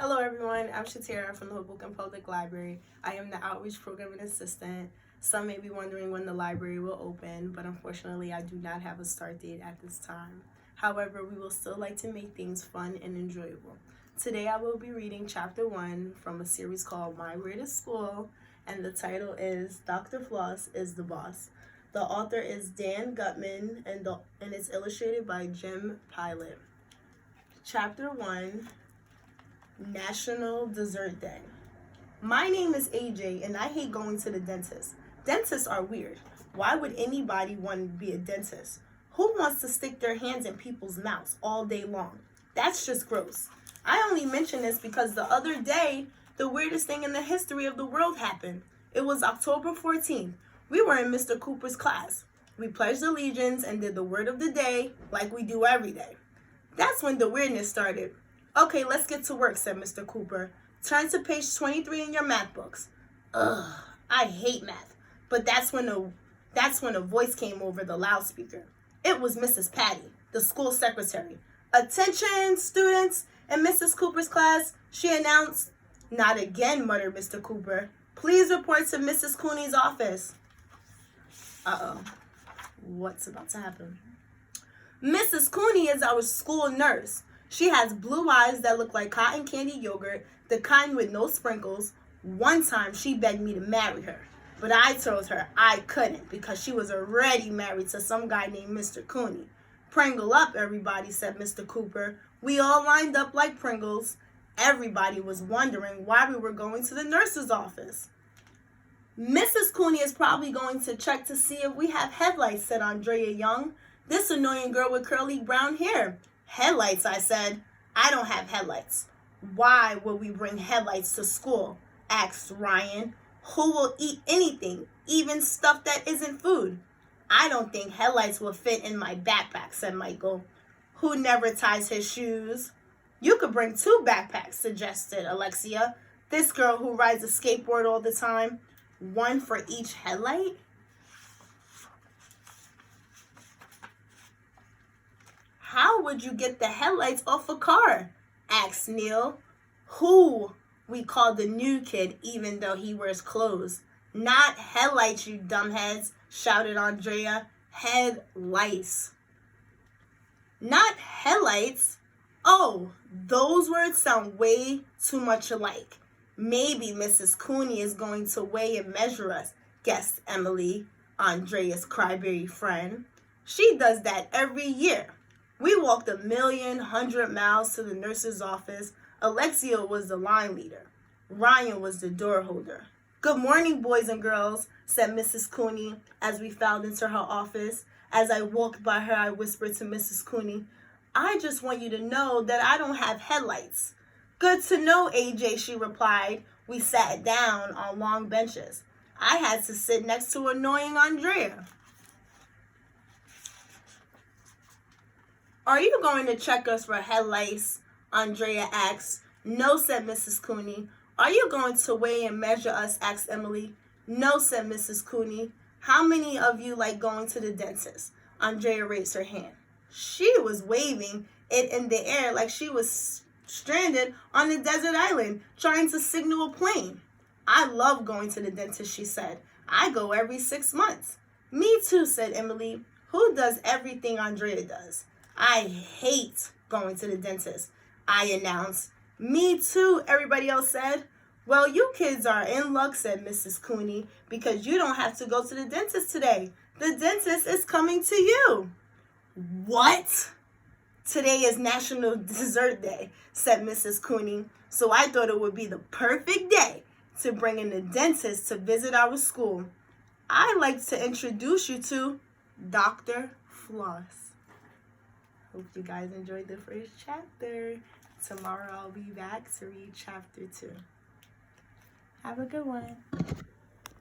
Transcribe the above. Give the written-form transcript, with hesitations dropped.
Hello everyone, I'm Sharteria from the Hoboken Library. I am the Outreach Program Assistant. Some may be wondering when the library will open, but unfortunately I do not have a start date at this time. However, we will still like to make things fun and enjoyable. Today I will be reading Chapter 1 from a series called Weirder-est School, and the title is Dr. Floss Is the Boss. The author is Dan Gutman, and it's illustrated by Jim Pilot. Chapter 1, National Dessert Day. My name is AJ and I hate going to the dentist. Dentists are weird. Why would anybody want to be a dentist? Who wants to stick their hands in people's mouths all day long? That's just gross. I only mention this because the other day, the weirdest thing in the history of the world happened. It was October 14th. We were in Mr. Cooper's class. We pledged allegiance and did the word of the day like we do every day. That's when the weirdness started. Okay, let's get to work, said Mr. Cooper. Turn to page 23 in your math books. Ugh, I hate math. But that's when a voice came over the loudspeaker. It was Mrs. Patty, the school secretary. Attention, students! In Mrs. Cooper's class, she announced. Not again, muttered Mr. Cooper. Please report to Mrs. Cooney's office. Uh-oh. What's about to happen? Mrs. Cooney is our school nurse. She has blue eyes that look like cotton candy yogurt, the kind with no sprinkles. One time she begged me to marry her, but I told her I couldn't because she was already married to some guy named Mr. Cooney. Pringle up, everybody, said Mr. Cooper. We all lined up like Pringles. Everybody was wondering why we were going to the nurse's office. Mrs. Cooney is probably going to check to see if we have headlights, said Andrea Young. This annoying girl with curly brown hair. Headlights, I said. I don't have headlights. Why would we bring headlights to school? Asked Ryan. Who will eat anything, even stuff that isn't food? I don't think headlights will fit in my backpack, said Michael. Who never ties his shoes? You could bring 2 backpacks, suggested Alexia. This girl who rides a skateboard all the time. 1 for each headlight? How would you get the headlights off a car? Asked Neil. Who? We called the new kid even though he wears clothes. Not headlights, you dumbheads, shouted Andrea. Headlights. Not headlights? Oh, those words sound way too much alike. Maybe Mrs. Cooney is going to weigh and measure us, guessed Emily, Andrea's crybaby friend. She does that every year. We walked 1,100,000 miles to the nurse's office. Alexia was the line leader. Ryan was the door holder. Good morning, boys and girls, said Mrs. Cooney as we filed into her office. As I walked by her, I whispered to Mrs. Cooney, I just want you to know that I don't have headlights. Good to know, AJ, she replied. We sat down on long benches. I had to sit next to annoying Andrea. Are you going to check us for headlights? Andrea asked. No, said Mrs. Cooney. Are you going to weigh and measure us? Asked Emily. No, said Mrs. Cooney. How many of you like going to the dentist? Andrea raised her hand. She was waving it in the air like she was stranded on a desert island trying to signal a plane. I love going to the dentist, she said. I go every 6 months. Me too, said Emily. Who does everything Andrea does? I hate going to the dentist, I announced. Me too, everybody else said. Well, you kids are in luck, said Mrs. Cooney, because you don't have to go to the dentist today. The dentist is coming to you. What? Today is National Dessert Day, said Mrs. Cooney, so I thought it would be the perfect day to bring in the dentist to visit our school. I'd like to introduce you to Dr. Floss. Hope you guys enjoyed the first chapter. Tomorrow I'll be back to read chapter 2. Have a good one.